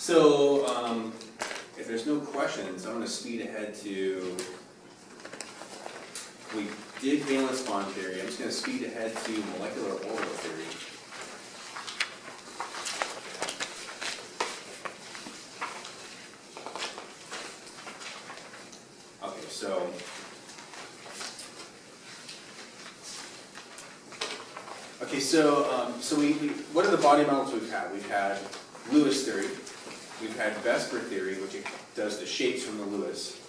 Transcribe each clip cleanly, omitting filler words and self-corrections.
So, if there's no questions, I'm going to speed ahead to, we did valence bond theory. I'm just going to speed ahead to molecular orbital theory. Okay, so what are the body models we've had? We've had Lewis theory. We've had Vesper theory, which does the shapes from the Lewis.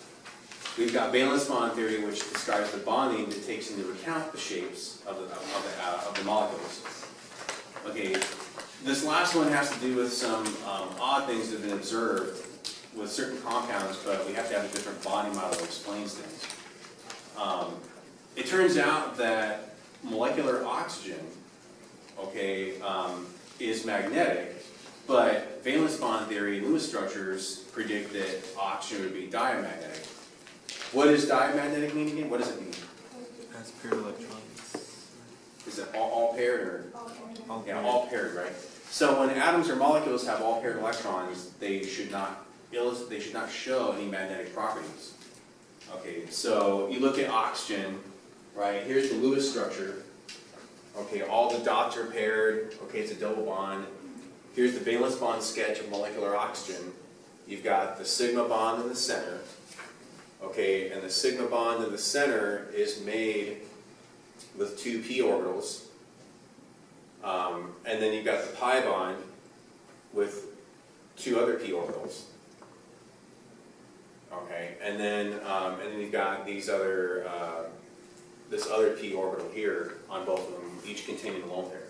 We've got valence bond theory, which describes the bonding that takes into account the shapes of the molecules. Okay, this last one has to do with some odd things that have been observed with certain compounds, but we have to have a different bonding model that explains things. It turns out that molecular oxygen, okay, is magnetic, but valence bond theory, Lewis structures predict that oxygen would be diamagnetic. What does diamagnetic mean again? What does it mean? Has paired electrons. Is it all paired or? All Yeah, paired. all paired, right? So when atoms or molecules have all paired electrons, they should not show any magnetic properties. Okay, so you look at oxygen, right? Here's the Lewis structure. Okay, all the dots are paired. Okay, it's a double bond. Here's the valence bond sketch of molecular oxygen. You've got the sigma bond in the center. Okay, and the sigma bond in the center is made with two p orbitals. And then you've got the pi bond with two other p orbitals. Okay, and then you've got these other this other p orbital here on both of them, each containing a lone pair.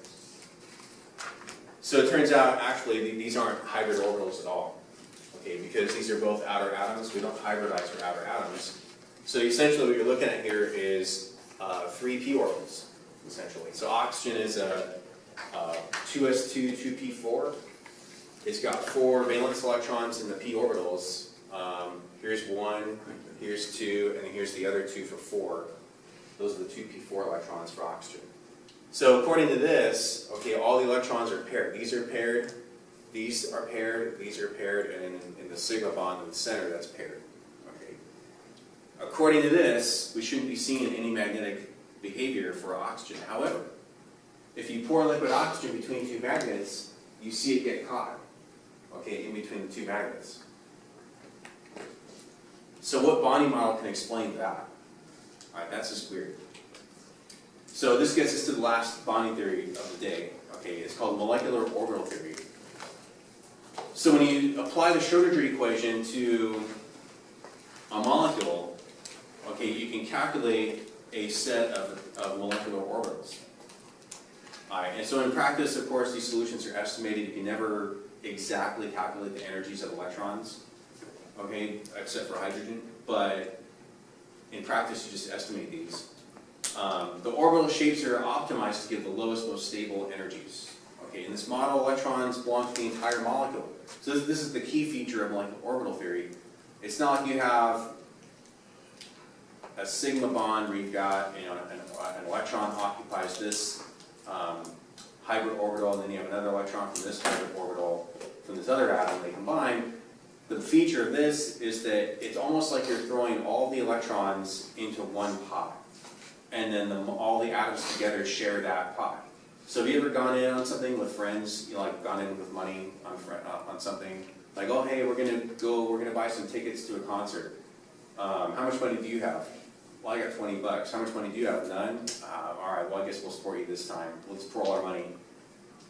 So it turns out actually these aren't hybrid orbitals at all. Okay, because these are both outer atoms. We don't hybridize for outer atoms. So essentially what you're looking at here is three p orbitals, essentially. So oxygen is a 2s2, 2p4. It's got 4 valence electrons in the p orbitals. Here's 1, here's 2, and here's the other 2 for 4. Those are the 2p4 electrons for oxygen. So according to this, okay, all the electrons are paired. These are paired, these are paired, these are paired, and in the sigma bond in the center, that's paired. Okay. According to this, we shouldn't be seeing any magnetic behavior for oxygen. However, if you pour liquid oxygen between two magnets, you see it get caught, okay, in between the two magnets. So what bonding model can explain that? All right, that's just weird. So this gets us to the last bonding theory of the day. Okay, it's called molecular orbital theory. So when you apply the Schrödinger equation to a molecule, okay, you can calculate a set of molecular orbitals. All right, and so in practice, of course, these solutions are estimated. You can never exactly calculate the energies of electrons, okay, except for hydrogen. But in practice, you just estimate these. The orbital shapes are optimized to give the lowest, most stable energies. Okay, in this model, electrons belong to the entire molecule. So this is the key feature of molecular orbital theory. It's not like you have a sigma bond where you've got, you know, an electron occupies this hybrid orbital, and then you have another electron from this hybrid orbital from this other atom. They combine. The feature of this is that it's almost like you're throwing all the electrons into one pot, and then all the atoms together share that pot. So have you ever gone in on something with friends, you know, like gone in with money on something, like, oh hey, we're gonna buy some tickets to a concert. How much money do you have? Well, I got 20 bucks. How much money do you have? None? All right, well, I guess we'll support you this time. Let's pour all our money.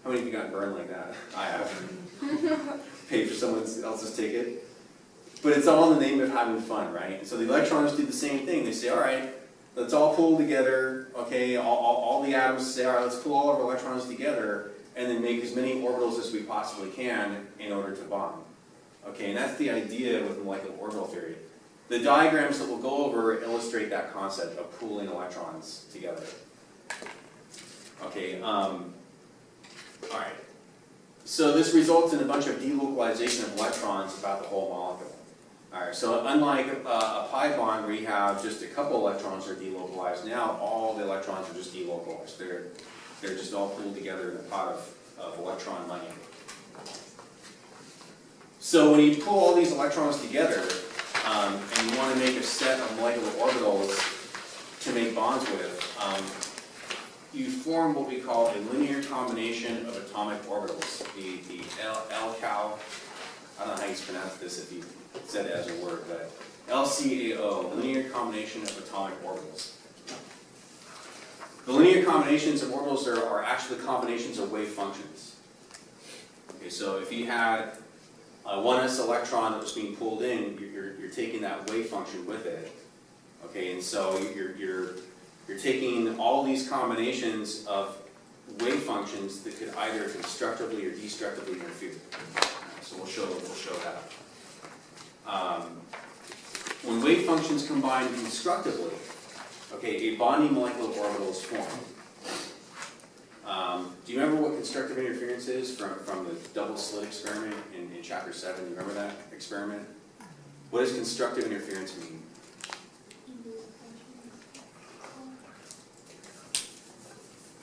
How many of you got burned like that? I have. Paid for someone else's ticket. But it's all in the name of having fun, right? And so the electrons do the same thing. They say, all right, let's all pull together, okay? All the atoms say, all right, let's pull all of our electrons together and then make as many orbitals as we possibly can in order to bond. Okay, and that's the idea with molecular orbital theory. The diagrams that we'll go over illustrate that concept of pooling electrons together. Okay, all right. So this results in a bunch of delocalization of electrons about the whole molecule. All right, so unlike a pi bond where you have just a couple electrons are delocalized, now all the electrons are just delocalized. They're just all pooled together in a pot of electron money. So So when you pull all these electrons together, and you want to make a set of molecular orbitals to make bonds with, you form what we call a linear combination of atomic orbitals. The LCAO, I don't know how you pronounce this if you said it as a word, but LCAO, linear combination of atomic orbitals. The linear combinations of orbitals are actually combinations of wave functions. Okay, so if you had a 1s electron that was being pulled in, you're taking that wave function with it. Okay, and so you're taking all these combinations of wave functions that could either constructively or destructively interfere. So we'll show that. When wave functions combine constructively, okay, a bonding molecular orbital is formed. Do you remember what constructive interference is from the double slit experiment in chapter 7? Do you remember that experiment? What does constructive interference mean?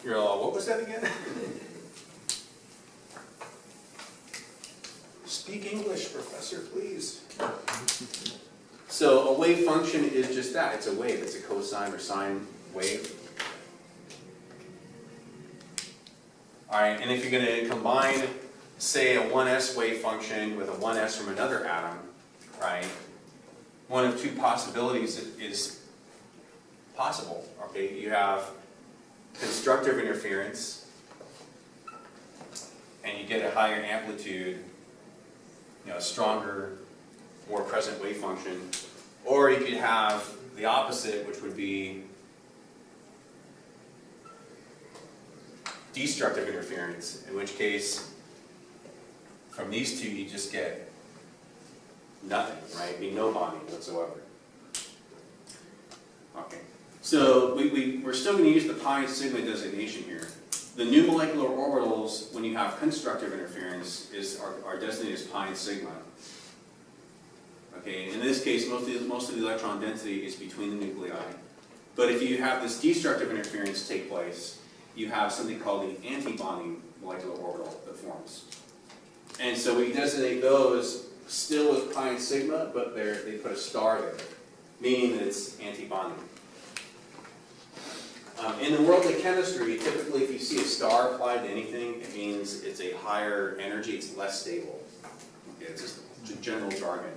You're all, what was that again? Speak English, professor, please. So a wave function is just that. It's a wave. It's a cosine or sine wave. All right, and if you're going to combine, say, a 1s wave function with a 1s from another atom, right, one of two possibilities is possible. Okay, you have constructive interference, and you get a higher amplitude, a stronger, more present wave function, or you could have the opposite, which would be destructive interference, in which case, from these two, you just get nothing, right? Be no bonding whatsoever. Okay, so we're still going to use the pi sigma designation here. The new molecular orbitals, when you have constructive interference, are designated as pi and sigma. Okay, in this case, most of the electron density is between the nuclei. But if you have this destructive interference take place, you have something called the anti-bonding molecular orbital that forms. And so we designate those still with pi and sigma, but they put a star there, meaning that it's anti-bonding. In the world of chemistry, typically if you see a star applied to anything, it means it's a higher energy, it's less stable. Okay, it's just general jargon.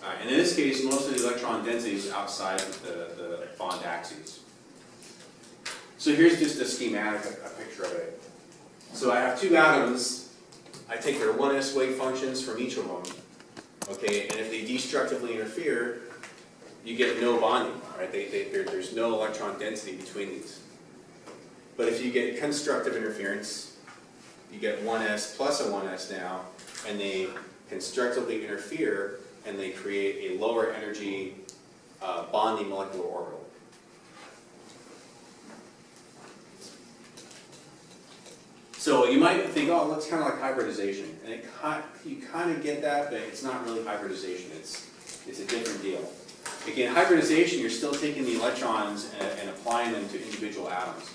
And in this case, most of the electron density is outside of the bond axes. So here's just a schematic, a picture of it. So I have two atoms. I take their 1s wave functions from each of them. Okay, and if they destructively interfere, you get no bonding. Right? There's no electron density between these. But if you get constructive interference, you get 1s plus a 1s now, and they constructively interfere, and they create a lower energy bonding molecular orbital. So you might think, oh, that's kind of like hybridization. And you kind of get that, but it's not really hybridization. It's a different deal. Again, hybridization, you're still taking the electrons and applying them to individual atoms.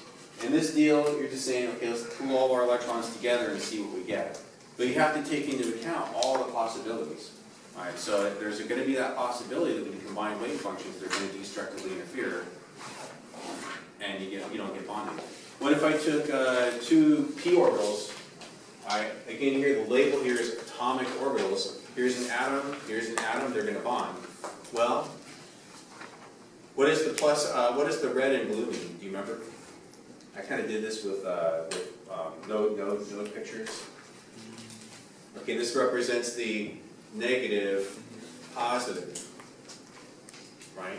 In this deal, you're just saying, okay, let's pool all our electrons together and see what we get. But you have to take into account all the possibilities. All right, so there's going to be that possibility that when you combine wave functions, they're going to destructively interfere, and you don't get bonding. What if I took two p orbitals? All right, again, here the label here is atomic orbitals. Here's an atom. They're going to bond. Well, what is the plus? What does the red and blue mean? Do you remember? I kind of did this with node pictures. Okay, this represents the negative, positive, right?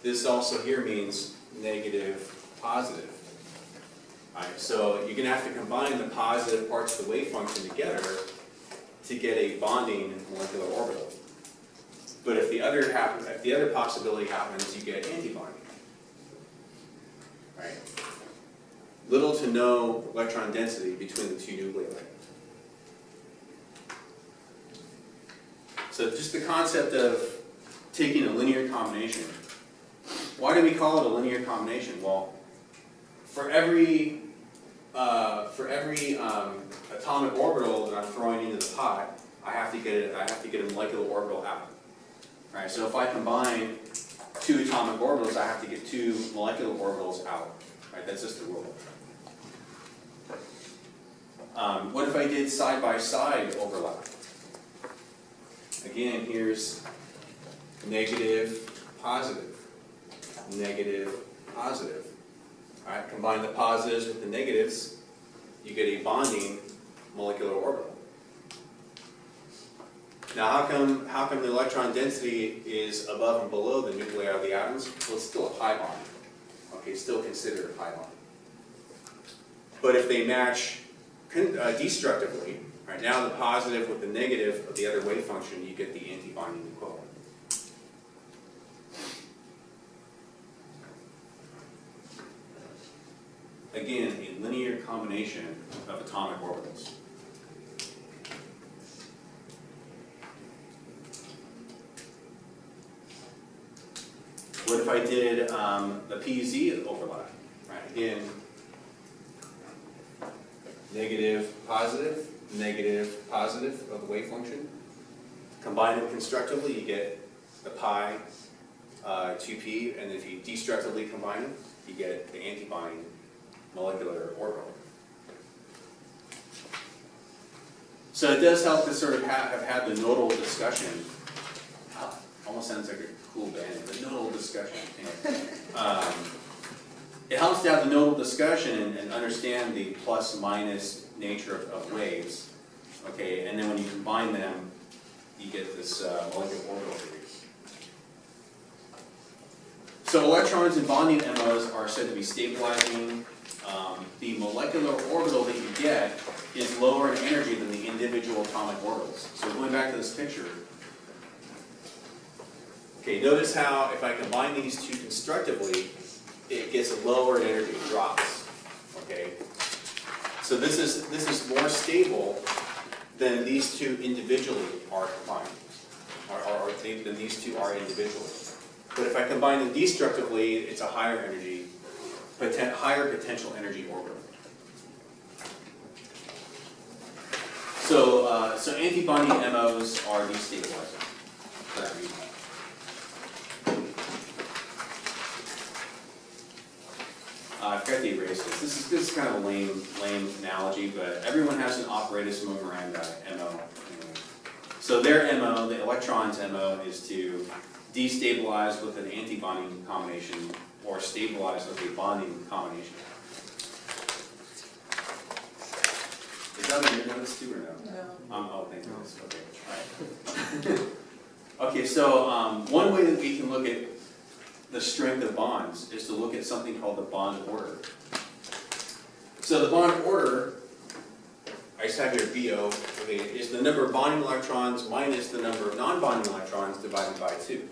This also here means negative, positive. All right, so you're going to have to combine the positive parts of the wave function together to get a bonding molecular orbital. But if the other possibility happens, you get antibonding. Right? Little to no electron density between the two nuclei. So just the concept of taking a linear combination. Why do we call it a linear combination? Well, for every atomic orbital that I'm throwing into the pot, I have to get a molecular orbital out. Right? So if I combine two atomic orbitals, I have to get two molecular orbitals out. Right? That's just the rule. What if I did side-by-side overlap? Again, here's negative, positive, negative, positive. All right, combine the positives with the negatives, you get a bonding molecular orbital. Now, how come the electron density is above and below the nuclei of the atoms? Well, it's still a pi bond. Okay, still considered a pi bond. But if they match destructively, right, now the positive with the negative of the other wave function, you get the anti-bonding equivalent. Again, a linear combination of atomic orbitals. What if I did the PZ overlap? Right, again, negative, positive of the wave function. Combine them constructively, you get the pi 2p, and if you destructively combine them, you get the antibonding molecular orbital. So it does help to sort of have had the nodal discussion. Almost sounds like a cool band, the nodal discussion. It helps to have the nodal discussion and understand the plus-minus nature of waves. Okay, and then when you combine them, you get this molecular orbital theory. So electrons in bonding MOs are said to be stabilizing. The molecular orbital that you get is lower in energy than the individual atomic orbitals. So going back to this picture, okay, notice how if I combine these two constructively, it gets lower in energy, it drops. Okay, so this is more stable than these two individually are combined, or than these two are individually. But if I combine them destructively, it's a higher energy, higher potential energy orbital. So anti-bonding MOs are destabilizing for that reason. I forgot to erase this. This is kind of a lame analogy, but everyone has an operatus memoranda MO. Anyway. So their MO, the electron's MO, is to destabilize with an anti-bonding combination or stabilize with a bonding combination. Is that in your notes too or no? No. Oh, thank goodness. Okay. All right. Okay, so one way that we can look at the strength of bonds is to look at something called the bond order. So the bond order, I just have here BO, okay, is the number of bonding electrons minus the number of non-bonding electrons divided by 2.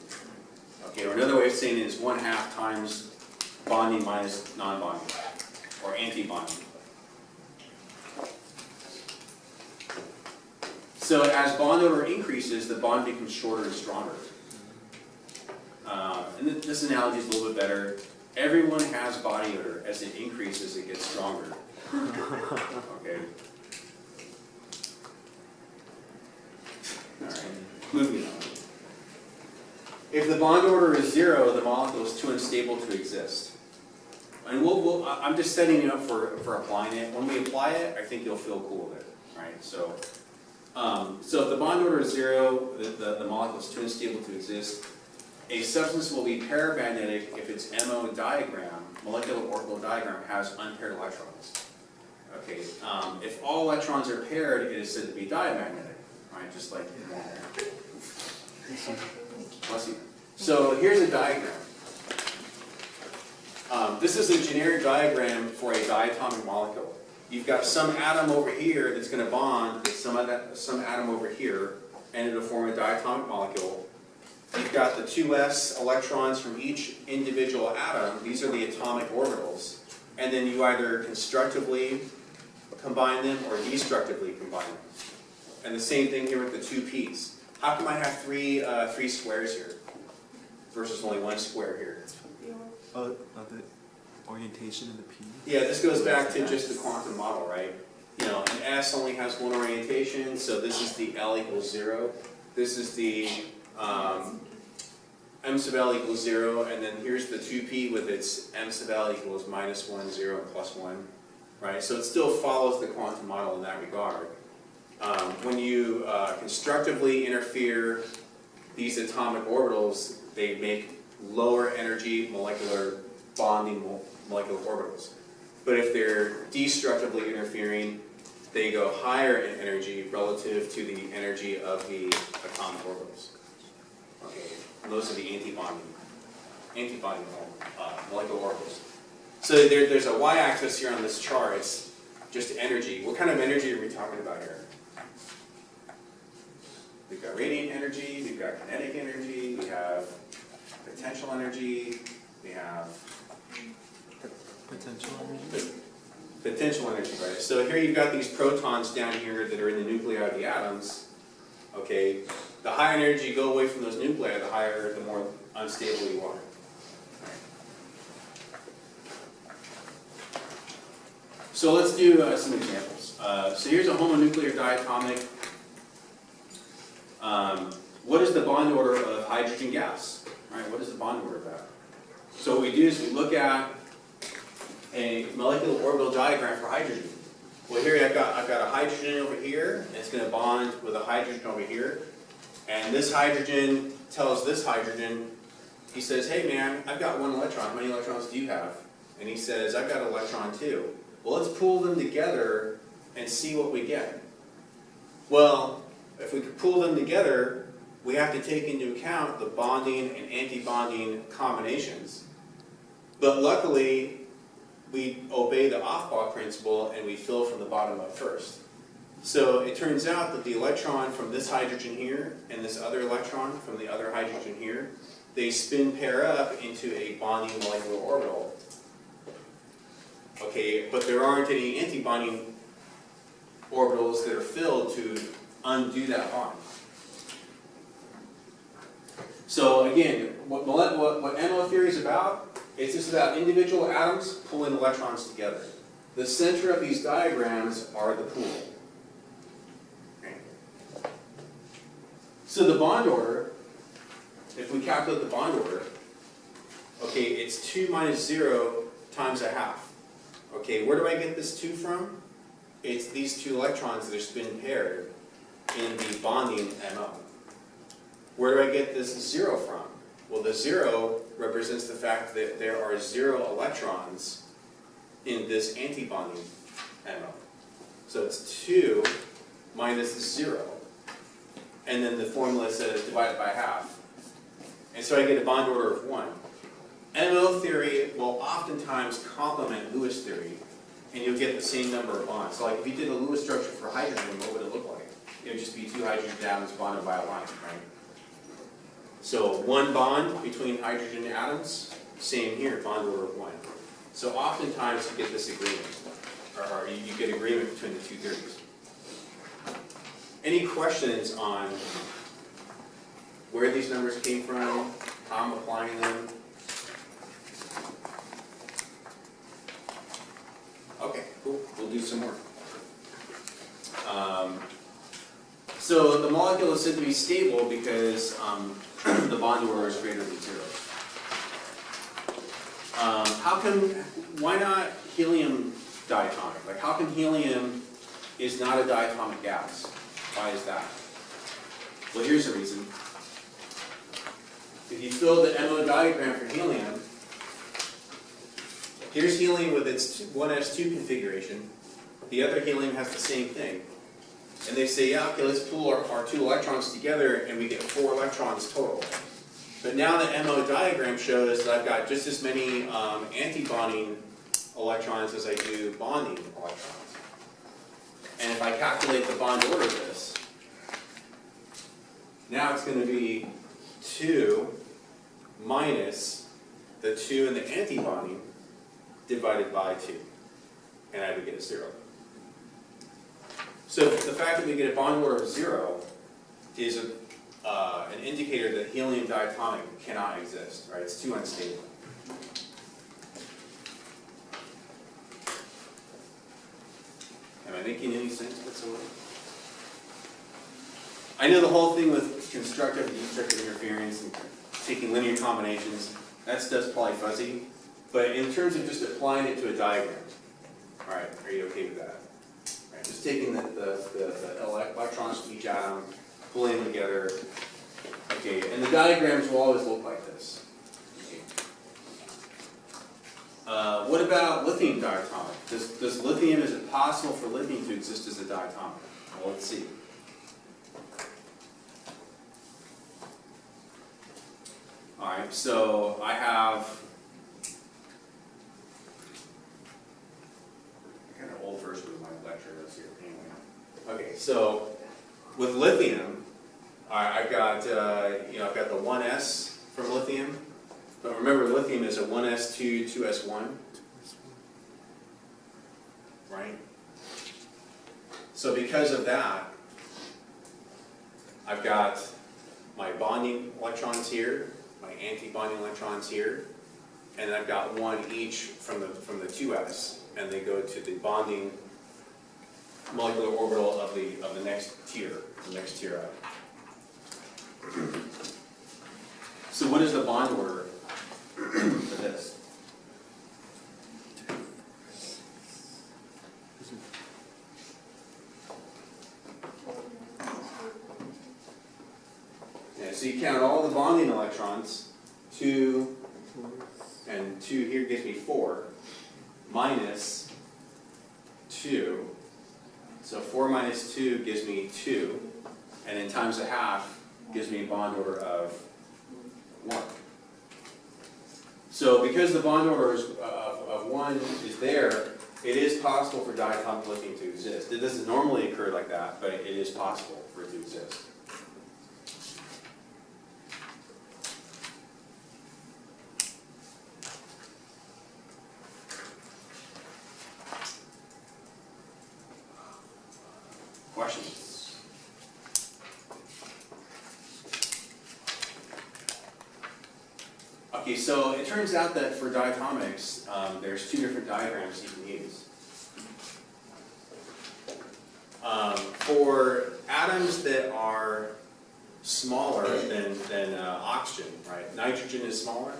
Okay, or another way of saying it is 1/2 times bonding minus non-bonding, or anti-bonding. So as bond order increases, the bond becomes shorter and stronger. And this analogy is a little bit better. Everyone has body odor. As it increases, it gets stronger. Okay. All right. Moving on. If the bond order is 0, the molecule is too unstable to exist. And I'm just setting you up for applying it. When we apply it, I think you'll feel cool with it. Right. So if the bond order is 0, the molecule is too unstable to exist. A substance will be paramagnetic if its MO diagram, molecular orbital diagram, has unpaired electrons. Okay, if all electrons are paired, it is said to be diamagnetic, right? Just like bless you. So here's a diagram. This is a generic diagram for a diatomic molecule. You've got some atom over here that's going to bond with some atom over here, and it'll form a diatomic molecule. You've got the 2s electrons from each individual atom. These are the atomic orbitals. And then you either constructively combine them or destructively combine them. And the same thing here with the 2 p's. How come I have three squares here versus only 1 square here? Orientation in the P. Yeah, this goes back to just the quantum model, right? You know, an S only has one orientation, so this is the L equals 0. This is the M sub L equals 0, and then here's the 2P with its M sub L equals -1, 0, and +1, right? So it still follows the quantum model in that regard. When you constructively interfere these atomic orbitals, they make lower energy molecular bonding molecular orbitals. But if they're destructively interfering, they go higher in energy relative to the energy of the atomic orbitals. Okay, and those are the antibonding molecular orbitals. So there's a y-axis here on this chart. It's just energy. What kind of energy are we talking about here? We've got radiant energy, we've got kinetic energy, we have potential energy, we have Potential energy. potential energy, right? So here you've got these protons down here that are in the nuclei of the atoms. Okay, the higher energy you go away from those nuclei, the more unstable you are. So let's do some examples. So here's a homonuclear diatomic. What is the bond order of hydrogen gas? Right? What is the bond order of that? So what we do is we look at a molecular orbital diagram for hydrogen. Well, here I've got a hydrogen over here, and it's going to bond with a hydrogen over here. And this hydrogen tells this hydrogen, he says, hey man, I've got 1 electron. How many electrons do you have? And he says, I've got an electron too. Well, let's pool them together and see what we get. Well, if we could pool them together, we have to take into account the bonding and anti-bonding combinations. But luckily, we obey the Aufbau principle and we fill from the bottom up first. So it turns out that the electron from this hydrogen here and this other electron from the other hydrogen here, they spin pair up into a bonding molecular orbital. Okay, but there aren't any anti-bonding orbitals that are filled to undo that bond. So again, what MO theory is about, it's just about individual atoms pulling electrons together. The center of these diagrams are the pool. Okay. So the bond order, if we calculate the bond order, okay, it's 2 minus 0 times a half. Okay, where do I get this 2 from? It's these 2 electrons that are spin paired in the bonding MO. Where do I get this 0 from? Well, the 0 represents the fact that there are 0 electrons in this antibonding MO. So it's 2 minus 0. And then the formula says divided by half. And so I get a bond order of 1. MO theory will oftentimes complement Lewis theory, and you'll get the same number of bonds. So like if you did a Lewis structure for hydrogen, what would it look like? It would just be 2 hydrogen atoms bonded by a line, right? So 1 bond between hydrogen atoms, same here, bond order of 1. So oftentimes you get this agreement, or you get agreement between the 2 theories. Any questions on where these numbers came from, how I'm applying them? Okay, cool. We'll do some more. So the molecule is said to be stable because the bond order is greater than 0. Why not helium diatomic? Like how come helium is not a diatomic gas? Why is that? Well, here's the reason. If you fill the MO diagram for helium, here's helium with its 1s2 configuration. The other helium has the same thing. And they say, yeah, okay, let's pool our 2 electrons together and we get 4 electrons total. But now the MO diagram shows that I've got just as many anti-bonding electrons as I do bonding electrons. And if I calculate the bond order of this, now it's going to be 2 minus the 2 in the anti-bonding divided by 2. And I would get a 0. So the fact that we get a bond order of 0 is an indicator that helium diatomic cannot exist, right? It's too unstable. making any sense whatsoever? I know the whole thing with constructive and destructive interference and taking linear combinations, that stuff's probably fuzzy. But in terms of just applying it to a diagram, all right, are you okay with that? All right, just taking the electrons from each atom, pulling them together. Okay, and the diagrams will always look like this. Okay. What about lithium diatomic? Does lithium, is it possible for lithium to exist as a diatomic? Well, let's see. All right, so I have kind of old version of my lecture notes here. Anyway, okay, so with lithium, I've got I've got the 1s from lithium, but remember lithium is a 1s2, 2s1, right? So because of that, I've got my bonding electrons here, my anti-bonding electrons here, and I've got one each from the 2s, and they go to the bonding molecular orbital of the next tier, up. So what is the bond order for this? Yeah, so you count all the bonding electrons, 2 and 2 here gives me 4, minus 2. So 4 minus 2 gives me 2, and then times a half gives me a bond order of 1. So because the bond order of 1 is there, it is possible for diatomic lithium to exist. It doesn't normally occur like that, but it is possible for it to exist. Questions? Okay, so it turns out that for diatomics, there's 2 different diagrams you can use. For atoms that are smaller than oxygen, right? Nitrogen is smaller.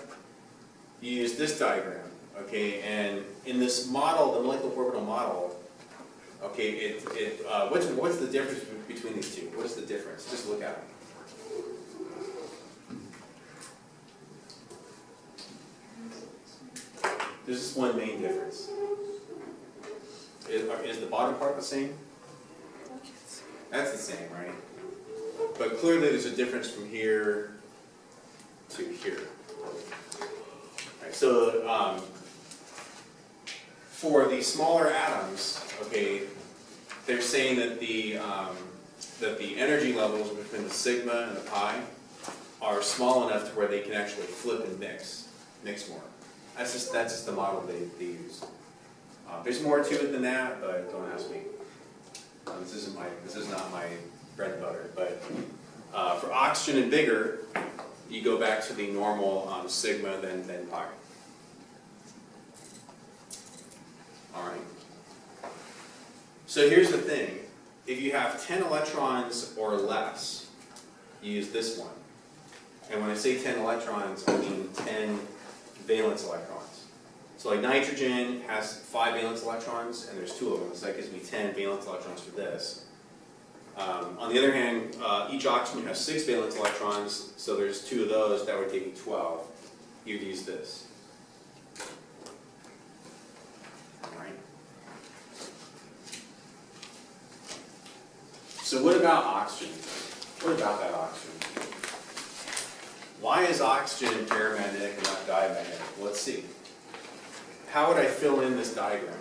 You use this diagram, okay? And in this model, the molecular orbital model, okay, what's the difference between these two? What is the difference? Just look at it. There's just one main difference. Is the bottom part the same? That's the same, right? But clearly there's a difference from here to here. Right, so for the smaller atoms, okay, they're saying that the energy levels between the sigma and the pi are small enough to where they can actually flip and mix more. That's just the model they use. There's more to it than that, but don't ask me. This is not my bread and butter. But for oxygen and bigger, you go back to the normal sigma then pi. All right. So here's the thing: if you have 10 electrons or less, you use this one. And when I say 10 electrons, I mean 10 valence electrons. So like nitrogen has 5 valence electrons, and there's 2 of them, so that gives me 10 valence electrons for this. On the other hand, each oxygen has 6 valence electrons, so there's 2 of those, that would give you 12. You'd use this. All right. So what about oxygen? What about that oxygen? Why is oxygen paramagnetic and not diamagnetic? Let's see. How would I fill in this diagram?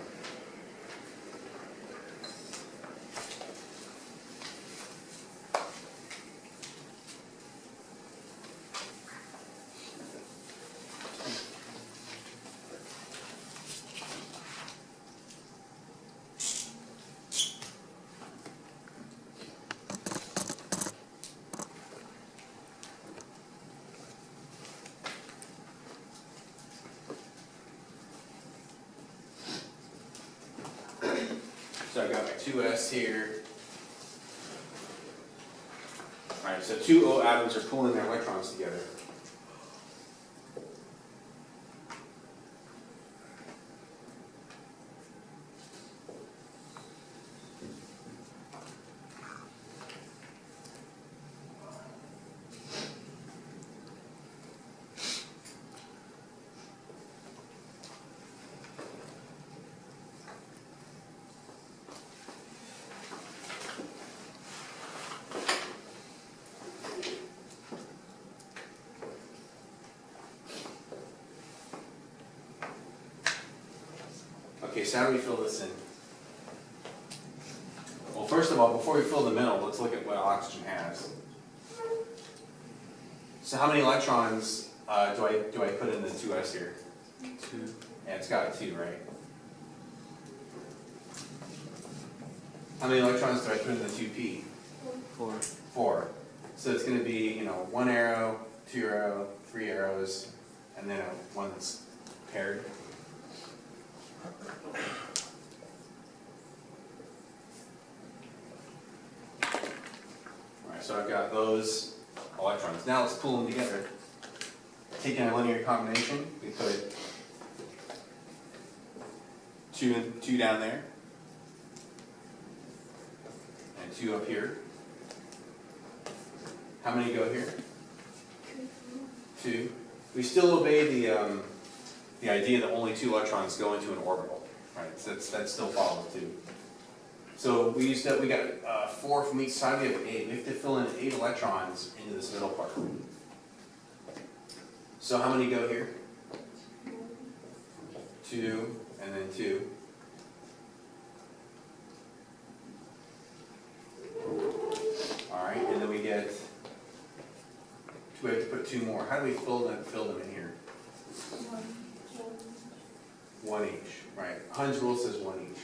2s here. Alright, so two O atoms are pulling their electrons together. Okay, so how do we fill this in? Well, first of all, before we fill the middle, let's look at what oxygen has. So how many electrons do I put in the 2s here? 2. Yeah, it's got a 2, right? How many electrons do I put in the 2p? 4. 4. So it's going to be, 1 arrow, 2 arrow, 3 arrows, and then one that's paired. Alright, so I've got those electrons. Now let's pull them together. Taking a linear combination, we put 2 down there, and 2 up here. How many go here? 2. We still obey the idea that only 2 electrons go into an orbital, right? So that still follows too. So we got 4 from each side. We have 8. We have to fill in 8 electrons into this middle part. So how many go here? 2, and then 2. All right, and then we get. We have to put 2 more. How do we fill them in here? 1 each, right? Hund's rule says 1 each.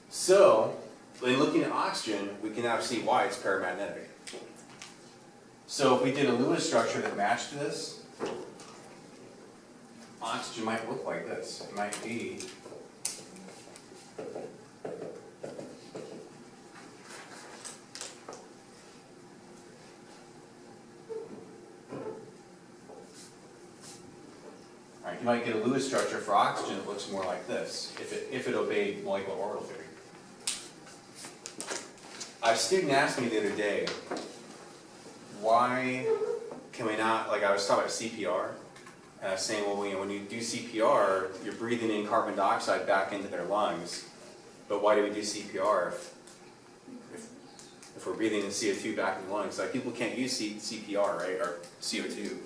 So, in looking at oxygen, we can now see why it's paramagnetic. So if we did a Lewis structure that matched this, oxygen might look like this. It might be you might get a Lewis structure for oxygen that looks more like this, if it obeyed molecular orbital theory. A student asked me the other day, why can we not, like I was talking about CPR, and I was saying, well, when you do CPR, you're breathing in carbon dioxide back into their lungs, but why do we do CPR if we're breathing in CO2 back in the lungs? Like people can't use CPR, right, or CO2.